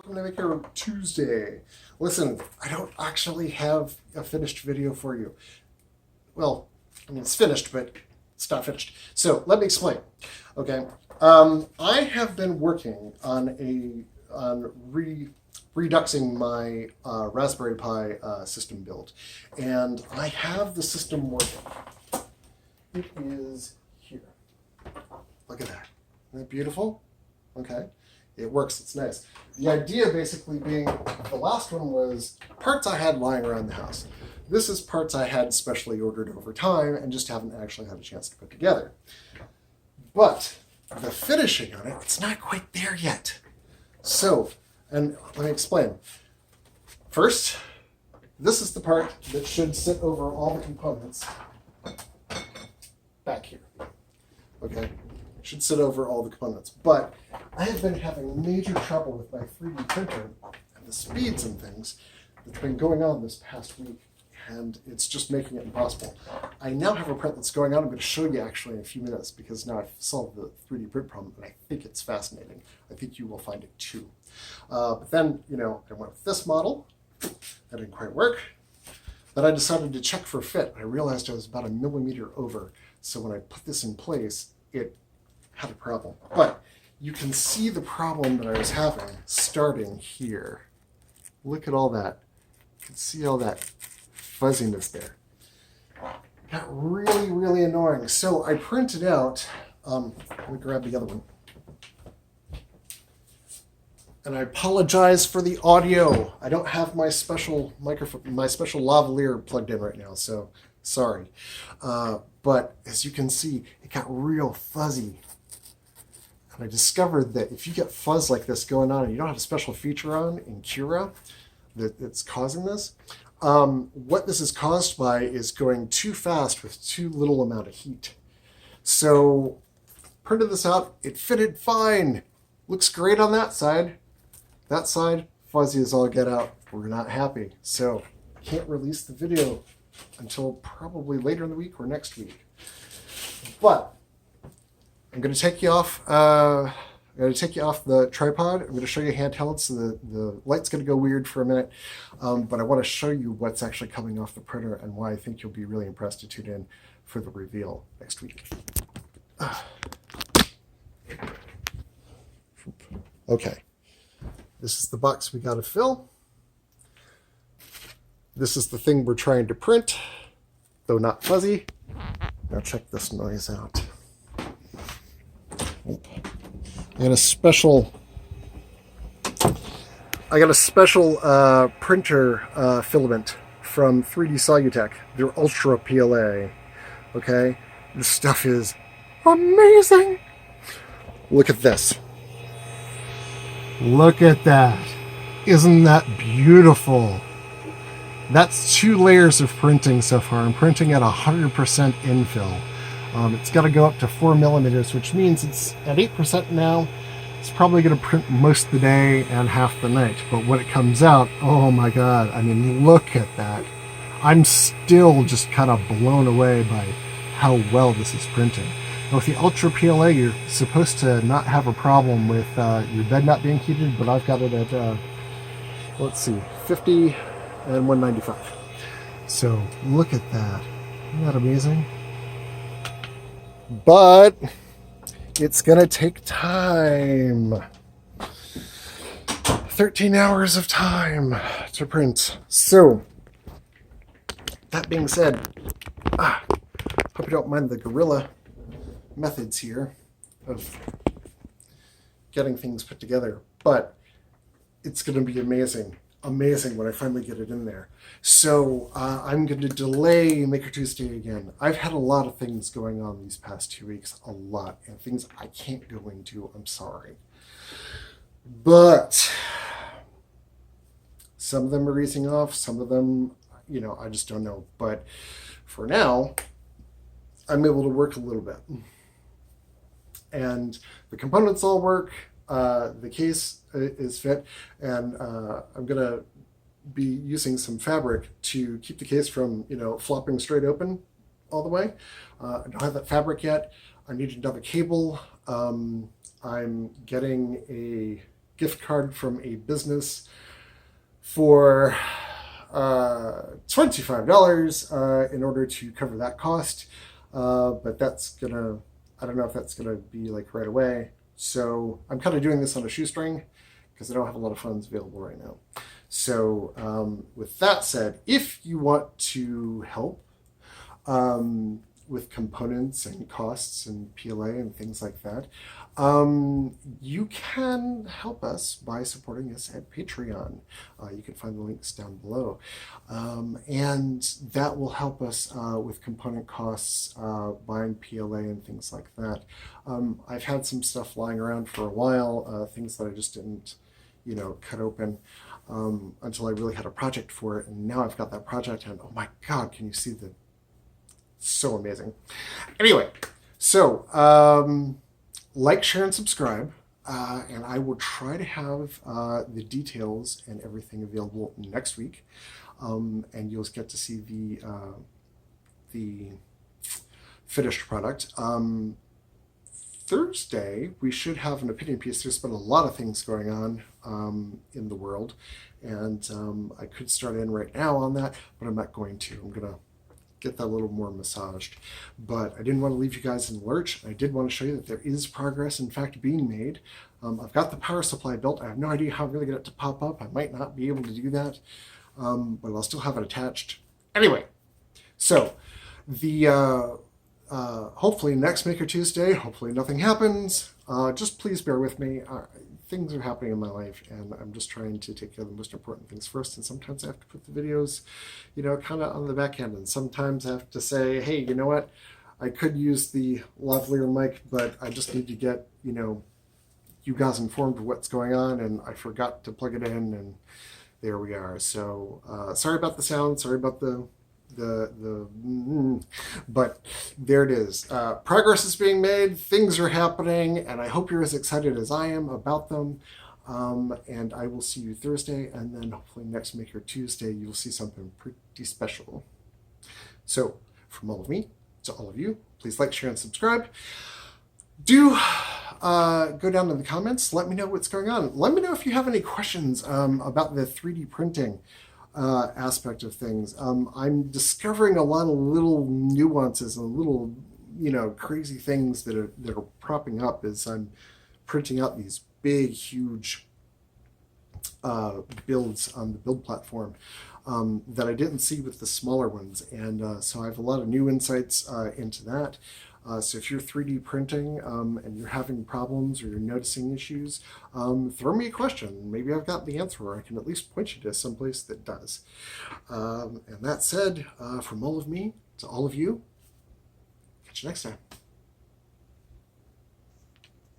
welcome to Maker Tuesday. Listen, I don't actually have a finished video for you. Well, I mean, it's finished, but it's not finished. So let me explain. Okay, I have been working on reduxing my Raspberry Pi system build, and I have the system working. It is here. Look at that. Isn't that beautiful? Okay. It works. It's nice. The idea basically being the last one was parts I had lying around the house. This is parts I had specially ordered over time and just haven't actually had a chance to put together. But the finishing on it, it's not quite there yet. So, and let me explain. First, this is the part that should sit over all the components back here. Okay? Should sit over all the components. But I have been having major trouble with my 3D printer and the speeds and things that's been going on this past week, and it's just making it impossible. I now have a print that's going on. I'm going to show you actually in a few minutes because now I've solved the 3D print problem, and I think it's fascinating. I think you will find it too. But then, I went with this model. That didn't quite work. Then I decided to check for fit. I realized I was about 1 millimeter over. So when I put this in place, it had a problem. But you can see the problem that I was having starting here. Look at all that. You can see all that fuzziness there. It got really, really annoying. So I printed out, let me grab the other one. And I apologize for the audio. I don't have my special microphone, my special lavalier plugged in right now, so sorry. But as you can see, it got real fuzzy. And I discovered that if you get fuzz like this going on and you don't have a special feature on in Cura that's causing this, what this is caused by is going too fast with too little amount of heat. So printed this out, it fitted fine. Looks great on that side. That side, fuzzy as all get out. We're not happy. So can't release the video until probably later in the week or next week. But I'm going to take you off. I'm going to take you off the tripod. I'm going to show you handheld, so the light's going to go weird for a minute. But I want to show you what's actually coming off the printer and why I think you'll be really impressed to tune in for the reveal next week. Okay, this is the box we got to fill. This is the thing we're trying to print, though not fuzzy. Now check this noise out. I got a special printer filament from 3D Solutech. They're Ultra PLA. Okay, this stuff is amazing. Look at this. Look at that. Isn't that beautiful? That's 2 layers of printing so far. I'm printing at 100% infill. It's got to go up to 4 millimeters, which means it's at 8% now. It's probably going to print most of the day and half the night. But when it comes out, oh my God, I mean, look at that. I'm still just kind of blown away by how well this is printing. Now with the Ultra PLA, you're supposed to not have a problem with your bed not being heated, but I've got it at, let's see, 50 and 195. So look at that. Isn't that amazing? But it's gonna take time. 13 hours of time to print. So that being said, hope you don't mind the guerrilla methods here of getting things put together, but it's gonna be amazing when I finally get it in there. So I'm going to delay Maker Tuesday again. I've had a lot of things going on these past 2 weeks, a lot, and things I can't go into. I'm sorry. But some of them are easing off, some of them, I just don't know. But for now, I'm able to work a little bit. And the components all work. The case is fit, and I'm going to be using some fabric to keep the case from, flopping straight open all the way. I don't have that fabric yet. I need another cable. I'm getting a gift card from a business for $25 in order to cover that cost. But I don't know if that's gonna be like right away. So I'm kind of doing this on a shoestring because I don't have a lot of funds available right now. So with that said, if you want to help with components and costs and PLA and things like that, you can help us by supporting us at Patreon. You can find the links down below. And that will help us with component costs, buying PLA and things like that. I've had some stuff lying around for a while, things that I just didn't, cut open until I really had a project for it. And now I've got that project and oh my God, can you see so amazing. Anyway, so like, share, and subscribe, and I will try to have the details and everything available next week, and you'll get to see the finished product. Thursday, we should have an opinion piece. There's been a lot of things going on in the world, and I could start in right now on that, but I'm not going to. I'm going to get that a little more massaged. But I didn't want to leave you guys in the lurch. I did want to show you that there is progress, in fact, being made. I've got the power supply built. I have no idea how I'm going to get it to pop up. I might not be able to do that, but I'll still have it attached. Anyway, so the hopefully next Maker Tuesday, hopefully nothing happens. Just please bear with me. Things are happening in my life, and I'm just trying to take care of the most important things first. And sometimes I have to put the videos, kind of on the back end. And sometimes I have to say, hey, you know what? I could use the lavalier mic, but I just need to get, you guys informed of what's going on, and I forgot to plug it in, and there we are. So sorry about the sound. Sorry about but there it is. Progress is being made, things are happening, and I hope you're as excited as I am about them. And I will see you Thursday, and then hopefully next Maker Tuesday you'll see something pretty special. So from all of me to all of you, please like, share, and subscribe. Do go down in the comments, let me know what's going on. Let me know if you have any questions about the 3D printing aspect of things. I'm discovering a lot of little nuances and little, crazy things that are propping up as I'm printing out these big, huge builds on the build platform that I didn't see with the smaller ones. And so I have a lot of new insights into that. So if you're 3D printing and you're having problems or you're noticing issues, throw me a question. Maybe I've got the answer, or I can at least point you to someplace that does. And that said, from all of me to all of you, catch you next time.